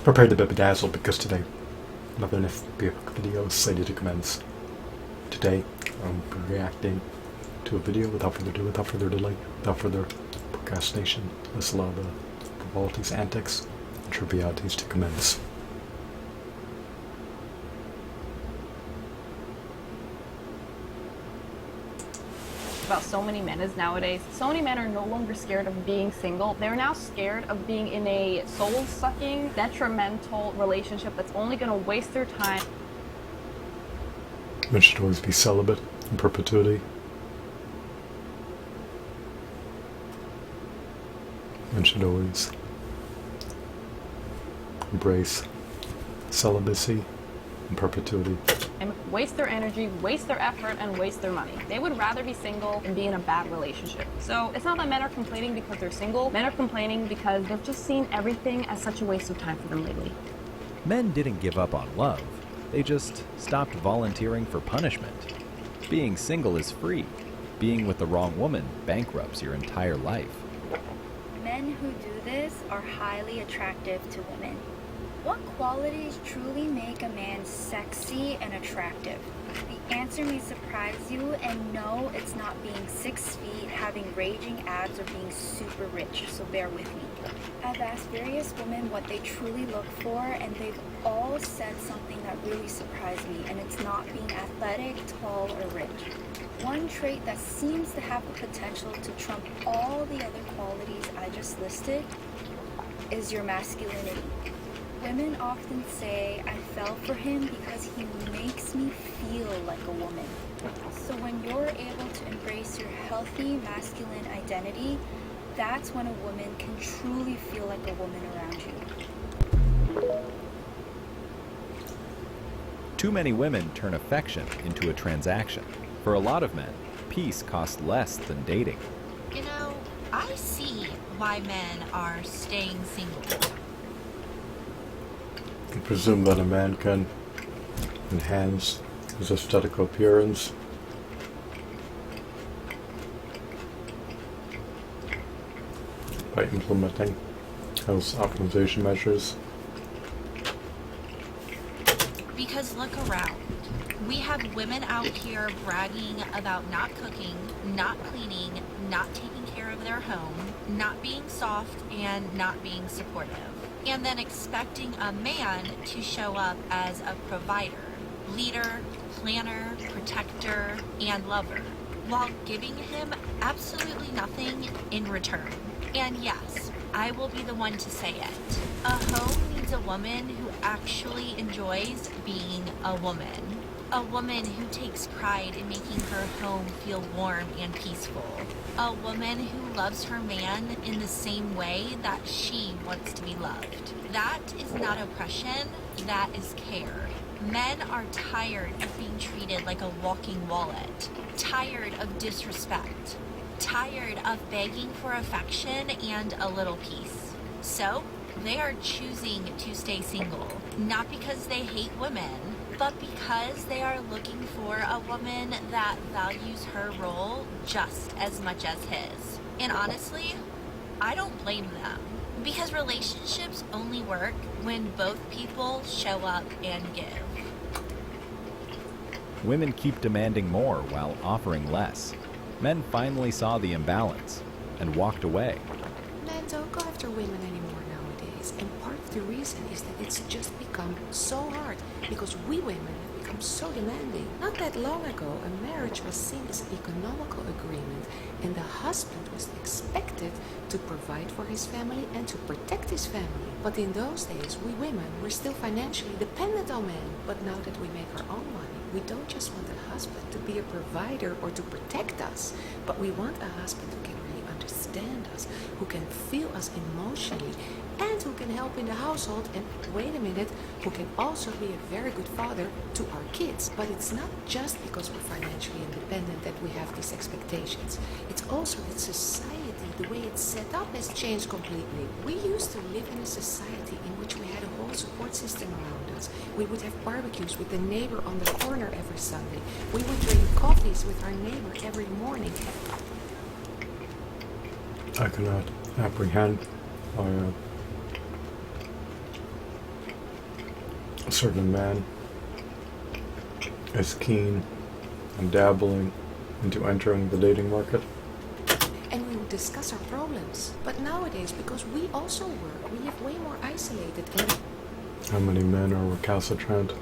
Prepare to be bedazzled because today another FBI video is slated to commence. Today I'm reacting to a video without further ado, without further delay, without further procrastination. Let's allow the frivolities, antics, and trivialities to commence. About so many men is nowadays, so many men are no longer scared of being single. They're now scared of being in a soul-sucking, detrimental relationship that's only going to waste their time. Men should always be celibate in perpetuity. Men should always embrace celibacy in perpetuity. And waste their energy, waste their effort, and waste their money. They would rather be single and be in a bad relationship. So it's not that men are complaining because they're single. Men are complaining because they've just seen everything as such a waste of time for them lately. Men didn't give up on love. They just stopped volunteering for punishment. Being single is free. Being with the wrong woman bankrupts your entire life. Men who do this are highly attractive to women. What qualities truly make a man sexy and attractive? The answer may surprise you, and no, it's not being 6 feet, having raging abs, or being super rich, so bear with me. I've asked various women what they truly look for, and they've all said something that really surprised me, and it's not being athletic, tall, or rich. One trait that seems to have the potential to trump all the other qualities I just listed is your masculinity. Women often say, I fell for him because he makes me feel like a woman. So when you're able to embrace your healthy masculine identity, that's when a woman can truly feel like a woman around you. Too many women turn affection into a transaction. For a lot of men, peace costs less than dating. You know, I see why men are staying single. I presume that a man can enhance his aesthetic appearance by implementing health optimization measures. Because look around. We have women out here bragging about not cooking, not cleaning, not taking care of their home, not being soft, and not being supportive. And then expecting a man to show up as a provider, leader, planner, protector, and lover, while giving him absolutely nothing in return. And yes, I will be the one to say it. A home needs a woman who actually enjoys being a woman. A woman who takes pride in making her home feel warm and peaceful. A woman who loves her man in the same way that she wants to be loved. That is not oppression, that is care. Men are tired of being treated like a walking wallet, tired of disrespect, tired of begging for affection and a little peace. So, they are choosing to stay single, not because they hate women, but because they are looking for a woman that values her role just as much as his. And honestly, I don't blame them. Because relationships only work when both people show up and give. Women keep demanding more while offering less. Men finally saw the imbalance and walked away. Men don't go after women anymore nowadays, and part of the reason is that it's just become so hard because we women have become so demanding. Not that long ago, a marriage was seen as an economical agreement, and the husband was expected to provide for his family and to protect his family. But in those days, we women were still financially dependent on men. But now that we make our own money, we don't just want a husband to be a provider or to protect us, but we want a husband who can really understand us, who can feel us emotionally, and who can help in the household, and wait a minute, who can also be a very good father to our kids. But it's not just because we're financially independent that we have these expectations. It's also that society, the way it's set up, has changed completely. We used to live in a society in which we had a whole support system around us. We would have barbecues with the neighbor on the corner every Sunday. We would drink coffees with our neighbor every morning. I cannot apprehend a certain man is keen and dabbling into entering the dating market. And we would discuss our problems. But nowadays, because we also work, we live way more isolated and How many men are recalcitrant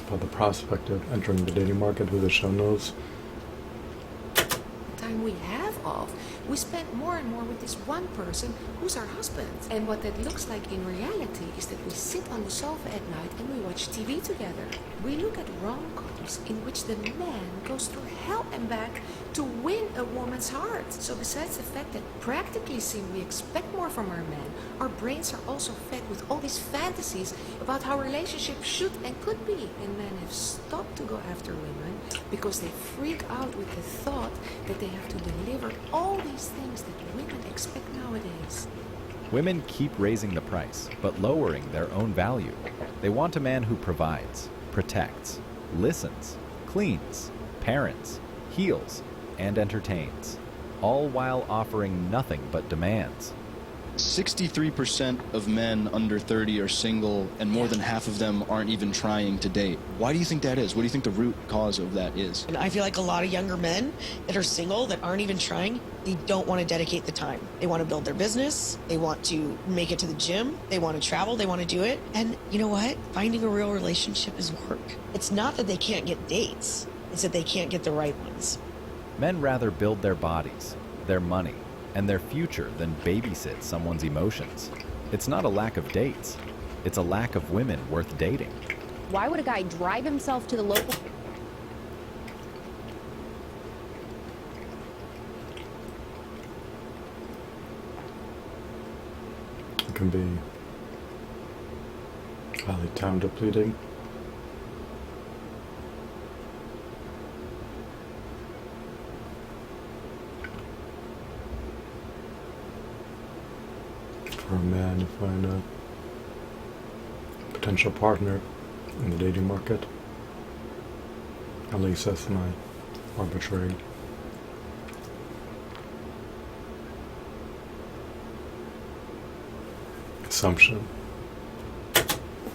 by the prospect of entering the dating market with a show nose? time we have off, we spend more and more with this one person who's our husband. And what that looks like in reality is that we sit on the sofa at night and we watch TV together. We look at rom-coms in which the man goes through hell and back to win a woman's heart. So besides the fact that practically seeing we expect more from our men, our brains are also fed with all these fantasies about how relationships should and could be. And men have stopped to go after women because they freak out with the thought that they have to deliver all these things that women expect nowadays. Women keep raising the price, but lowering their own value. They want a man who provides, protects, listens, cleans, parents, heals, and entertains, all while offering nothing but demands. 63% of men under 30 are single, and more than half of them aren't even trying to date. Why do you think that is? What do you think the root cause of that is? And I feel like a lot of younger men that are single, that aren't even trying, they don't want to dedicate the time. They want to build their business. They want to make it to the gym. They want to travel. They want to do it. And you know what? Finding a real relationship is work. It's not that they can't get dates. It's that they can't get the right ones. Men rather build their bodies, their money, and their future than babysit someone's emotions. It's not a lack of dates. It's a lack of women worth dating. Why would a guy drive himself to the local... It can be highly time depleting. For a man to find a potential partner in the dating market. At least that's my arbitrary assumption.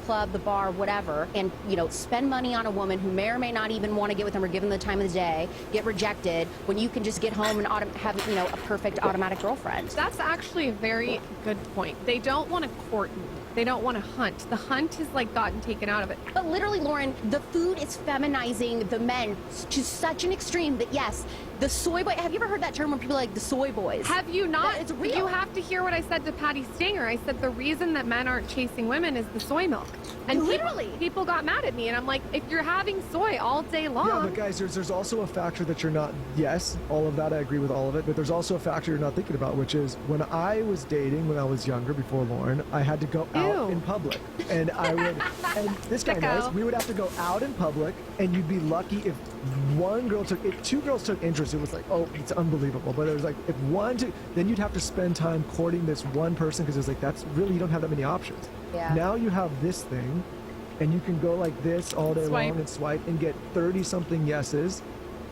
Club, the bar, whatever, and, you know, spend money on a woman who may or may not even want to get with them or give them the time of the day, get rejected, when you can just get home and have, you know, a perfect automatic girlfriend. That's actually a very good point. They don't want to court you. They don't want to hunt. The hunt has like gotten taken out of it. But literally, Lauren, the food is feminizing the men to such an extreme that, yes, the soy boy, have you ever heard that term when people are like the soy boys? Have you not? It's real. You have to hear what I said to Patty Stanger. I said the reason that men aren't chasing women is the soy milk. And literally, people got mad at me, and I'm like, if you're having soy all day long. Yeah, but guys, there's also a factor that you're not, yes, all of that, I agree with all of it, but there's also a factor you're not thinking about, which is when I was dating, when I was younger, before Lauren, I had to go out in public. And I would, and this guy knows, we would have to go out in public, and you'd be lucky if one girl took, if two girls took interest, it was like, oh, it's unbelievable. But it was like, if one, two, then you'd have to spend time courting this one person, because it's like, that's really, you don't have that many options. Yeah. Now you have this thing, and you can go like this all day long and swipe and get 30-something yeses,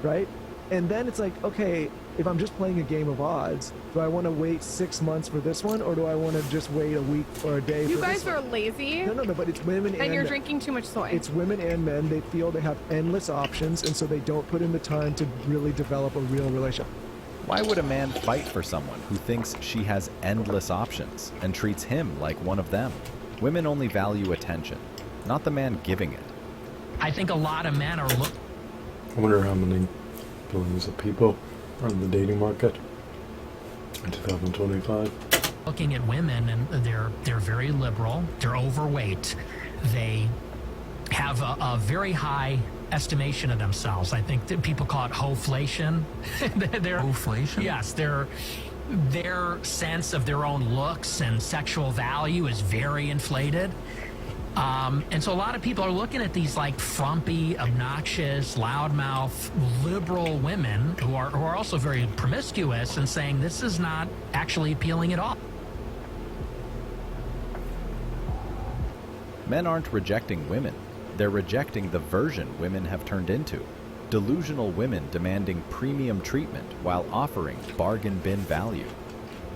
right? And then it's like, okay, if I'm just playing a game of odds, do I want to wait 6 months for this one, or do I want to just wait a week or a day for this one? You guys are lazy. No, but it's women and you're men. drinking too much soy. It's women and men. They feel they have endless options, and so they don't put in the time to really develop a real relationship. Why would a man fight for someone who thinks she has endless options and treats him like one of them? Women only value attention, not the man giving it. I think a lot of men are I wonder how many billions of people are in the dating market in 2025. looking at women, and they're very liberal. They're overweight. They have a very high estimation of themselves. I think that people call it hoflation. Hoflation? Yes, their sense of their own looks and sexual value is very inflated. And so a lot of people are looking at these like frumpy, obnoxious, loudmouth, liberal women who are also very promiscuous and saying this is not actually appealing at all. Men aren't rejecting women. They're rejecting the version women have turned into. Delusional women demanding premium treatment while offering bargain bin value.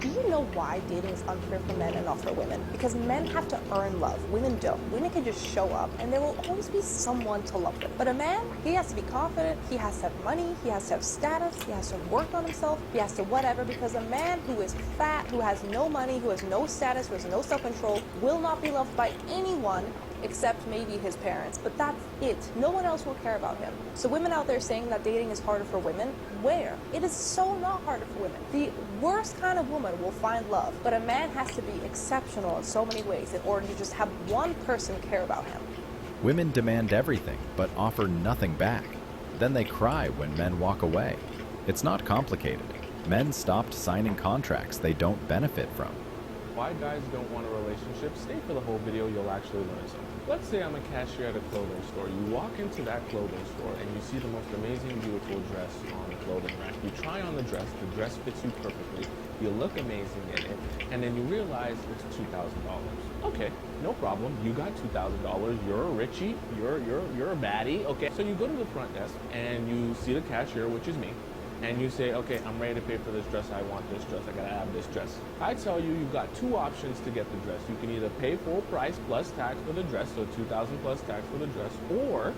Do you know why dating is unfair for men and not for women? Because men have to earn love. Women don't. Women can just show up and there will always be someone to love them. But a man, he has to be confident, he has to have money, he has to have status, he has to work on himself, he has to whatever, because a man who is fat, who has no money, who has no status, who has no self-control, will not be loved by anyone except maybe his parents. But that's it. No one else will care about him. So women out there saying that dating is harder for women, where? It is so not harder for women. The worst kind of woman will find love, but a man has to be exceptional in so many ways in order to just have one person care about him. Women demand everything, but offer nothing back. Then they cry when men walk away. It's not complicated. Men stopped signing contracts they don't benefit from. Why guys don't want a relationship? Stay for the whole video, you'll actually learn something. Let's say I'm a cashier at a clothing store. You walk into that clothing store and you see the most amazing, beautiful dress on the clothing rack. You try on the dress fits you perfectly, you look amazing in it, and then you realize it's $2,000. Okay, no problem, you got $2,000, you're a richie, you're a baddie, okay? So you go to the front desk and you see the cashier, which is me, and you say, okay, I'm ready to pay for this dress, I want this dress, I gotta have this dress. I tell you, you've got two options to get the dress. You can either pay full price plus tax for the dress, so $2,000 plus tax for the dress, or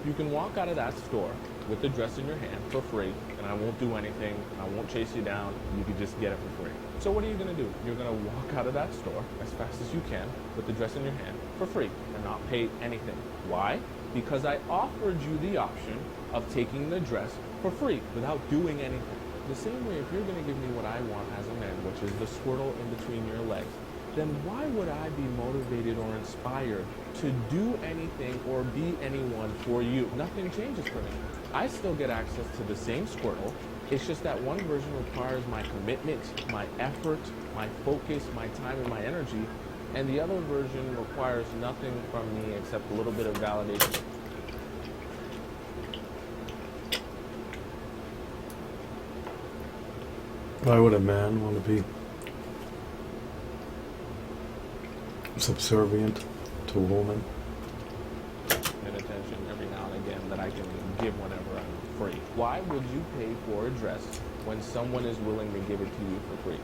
you can walk out of that store with the dress in your hand for free, and I won't do anything, I won't chase you down, you can just get it for free. So what are you gonna do? You're gonna walk out of that store as fast as you can with the dress in your hand for free and not pay anything. Why? Because I offered you the option of taking the dress for free without doing anything. The same way, if you're going to give me what I want as a man, which is the squirtle in between your legs, then why would I be motivated or inspired to do anything or be anyone for you? Nothing changes for me. I still get access to the same squirtle. It's just that one version requires my commitment, my effort, my focus, my time, and my energy, and the other version requires nothing from me except a little bit of validation. Why would a man want to be subservient to a woman? And attention every now and again that I can give whenever I'm free. Why would you pay for a dress when someone is willing to give it to you for free?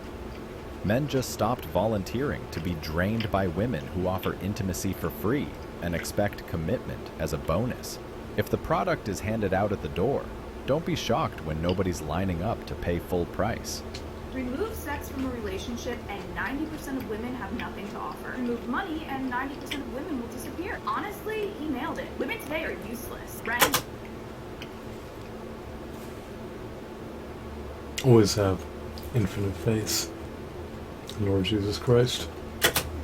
Men just stopped volunteering to be drained by women who offer intimacy for free and expect commitment as a bonus. If the product is handed out at the door, don't be shocked when nobody's lining up to pay full price. Remove sex from a relationship and 90% of women have nothing to offer. Remove money and 90% of women will disappear. Honestly, he nailed it. Women today are useless. Right? Always have infinite faith in Lord Jesus Christ.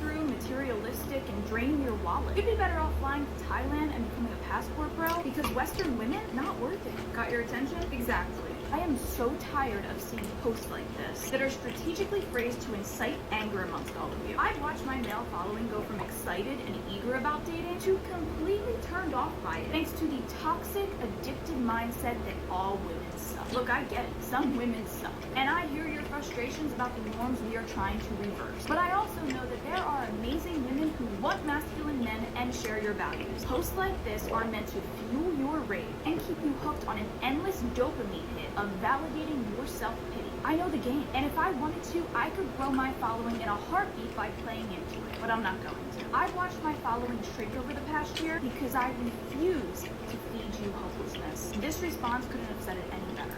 Through materialistic and draining your wallet. You'd be better off flying to Thailand and becoming a passport bro because Western women, not worth it. Got your attention? Exactly. I am so tired of seeing posts like this that are strategically phrased to incite anger amongst all of you. I've watched my male following go from excited and eager about dating to completely turned off by it, thanks to the toxic, addicted mindset that all women suck. Look, I get it. Some women suck. And I hear your frustrations about the norms we are trying to reverse. But I also know that there are amazing women who want masculine men and share your values. Posts like this are meant to fuel your rage and keep you hooked on an endless dopamine hit of validating your self-pity. I know the game, and if I wanted to, I could grow my following in a heartbeat by playing into it, but I'm not going to. I've watched my following shrink over the past year because I refuse to feed you hopelessness. This response couldn't have said it any better.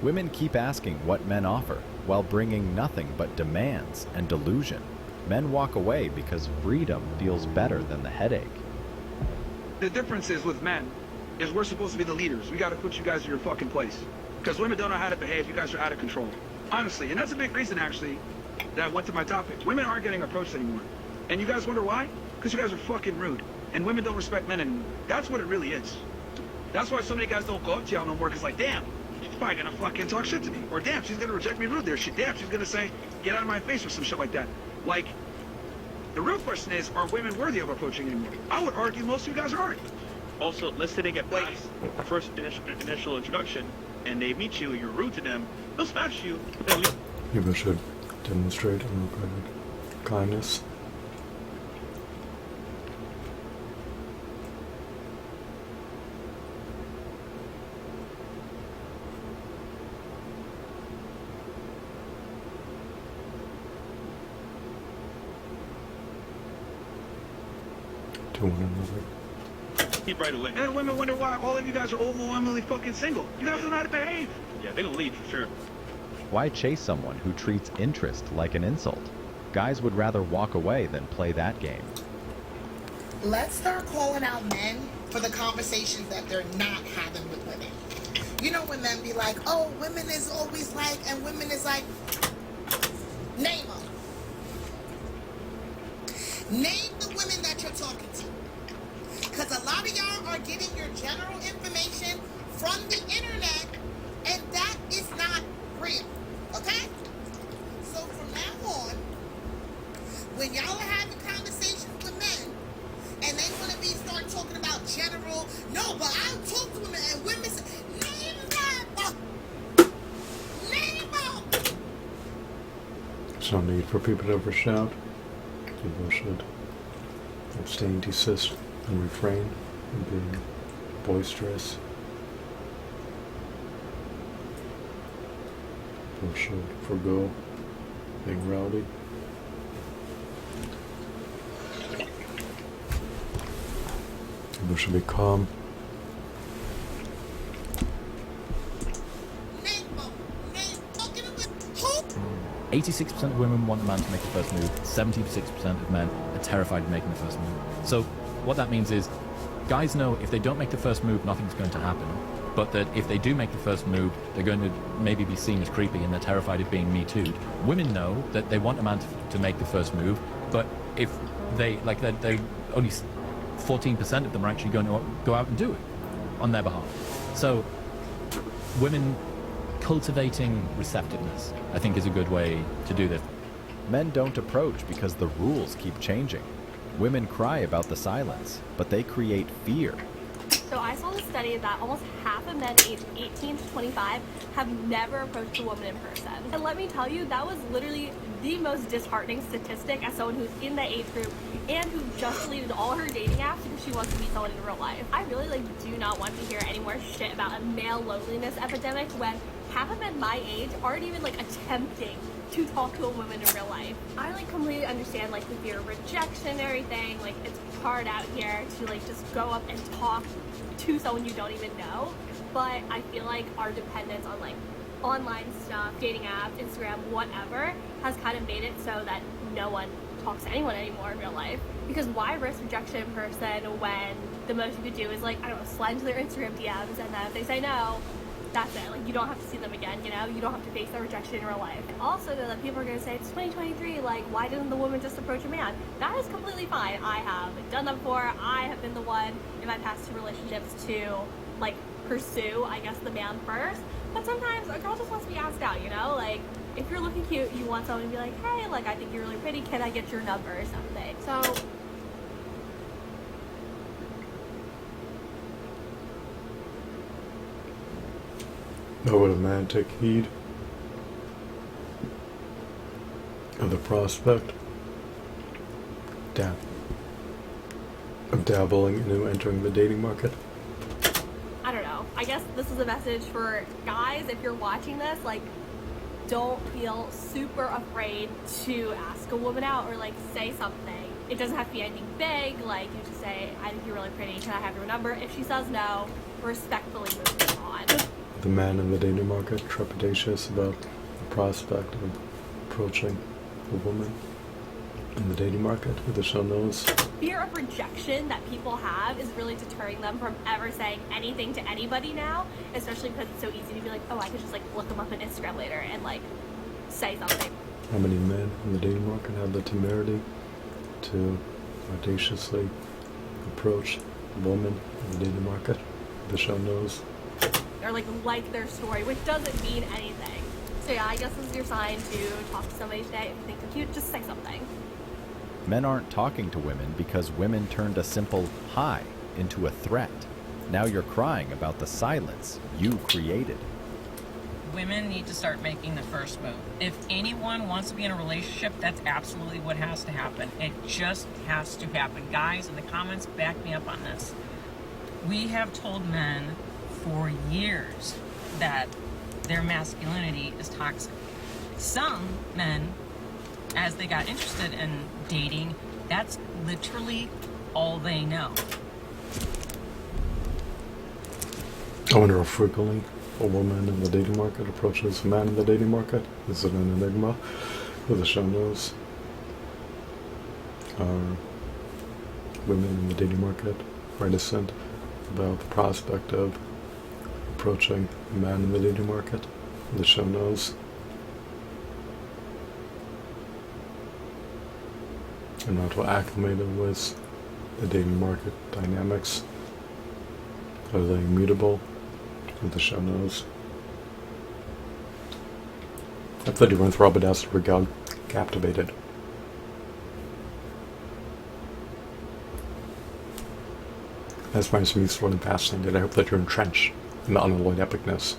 Women keep asking what men offer, while bringing nothing but demands and delusion. Men walk away because freedom feels better than the headache. The difference is with men, is we're supposed to be the leaders. We got to put you guys in your fucking place. Because women don't know how to behave. You guys are out of control. Honestly, and that's a big reason, actually, that I went to my topic. Women aren't getting approached anymore. And you guys wonder why? Because you guys are fucking rude. And women don't respect men anymore. That's what it really is. That's why so many guys don't go up to y'all no more. Because like, damn, she's probably going to fucking talk shit to me. Or damn, she's going to reject me rude there. Damn, she's going to say, get out of my face or some shit like that. Like, the real question is, are women worthy of approaching anymore? I would argue most of you guys aren't. Also, let's say they get past the first initial introduction, and they meet you, and you're rude to them, they'll smash you. People should demonstrate unrequited kindness. to one another. Keep right away. And women wonder why all of you guys are overwhelmingly fucking single. You guys don't know how to behave. Yeah, they gonna leave for sure. Why chase someone who treats interest like an insult? Guys would rather walk away than play that game. Let's start calling out men for the conversations that they're not having with women. You know when men be like, oh, women is always like, and women is like, name them. Name the women that you're talking to. Because a lot of y'all are getting your general information from the internet, and that is not real. Okay? So from now on, when y'all are having conversations with men, and they want to start talking about general, no, but I talk to women, and women say, name them! Name them! There's no need for people to overshout. People should abstain, desist, and refrain from being boisterous. People should forego being rowdy. People should be calm. 86% of women want a man to make the first move. 76% of men are terrified of making the first move. So what that means is guys know if they don't make the first move, nothing's going to happen. But that if they do make the first move, they're going to maybe be seen as creepy and they're terrified of being Me Too'd. Women know that they want a man to make the first move, but if they, like, they only 14% of them are actually going to go out and do it on their behalf. So women cultivating receptiveness, I think, is a good way to do this. Men don't approach because the rules keep changing. Women cry about the silence, but they create fear. So I saw a study that almost half of men aged 18 to 25 have never approached a woman in person. And let me tell you, that was literally the most disheartening statistic as someone who's in that age group and who just deleted all her dating apps because she wants to meet someone in real life. I really do not want to hear any more shit about a male loneliness epidemic when half of men my age aren't even attempting to talk to a woman in real life. I completely understand the fear of rejection and everything. It's hard out here to just go up and talk to someone you don't even know. But I feel like our dependence on online stuff, dating apps, Instagram, whatever, has kind of made it so that no one talks to anyone anymore in real life. Because why risk rejection in person when the most you could do is I don't know, slide into their Instagram DMs, and then if they say no, that's it. You don't have to see them again, you don't have to face that rejection in real life. Also, know that people are going to say, it's 2023, why didn't the woman just approach a man? That is completely fine. I have done that before. I have been the one in my past 2 relationships to, pursue, I guess, the man first. But sometimes a girl just wants to be asked out, if you're looking cute, you want someone to be like, hey, I think you're really pretty, can I get your number or something? So Nor would a man take heed of the prospect of dabbling into entering the dating market. I don't know. I guess this is a message for guys. If you're watching this, don't feel super afraid to ask a woman out or say something. It doesn't have to be anything big. You just say, I think you're really pretty, can I have your number? If she says no, respectfully move on. The man in the dating market trepidatious about the prospect of approaching a woman in the dating market with a show nose. Fear of rejection that people have is really deterring them from ever saying anything to anybody now, especially because it's so easy to be oh, I could just look them up on Instagram later and say something. How many men in the dating market have the temerity to audaciously approach a woman in the dating market with a show nose? Or like their story, which doesn't mean anything. So yeah, I guess this is your sign to talk to somebody today. If you think they're cute, just say something. Men aren't talking to women because women turned a simple hi into a threat. Now you're crying about the silence you created. Women need to start making the first move. If anyone wants to be in a relationship, that's absolutely what has to happen. It just has to happen. Guys in the comments, back me up on this. We have told men for years that their masculinity is toxic. Some men, as they got interested in dating, that's literally all they know. I wonder how frequently a woman in the dating market approaches a man in the dating market. Is it an enigma? Who the show knows? Are women in the dating market reticent about the prospect of approaching a man in the dating market? Who the show knows? I'm not too acclimated with the dating market dynamics. Are they immutable? Who the show knows? I thought you weren't throbbing as we got captivated. As far as me slowly fascinated, I hope that you're entrenched in the unalloyed epicness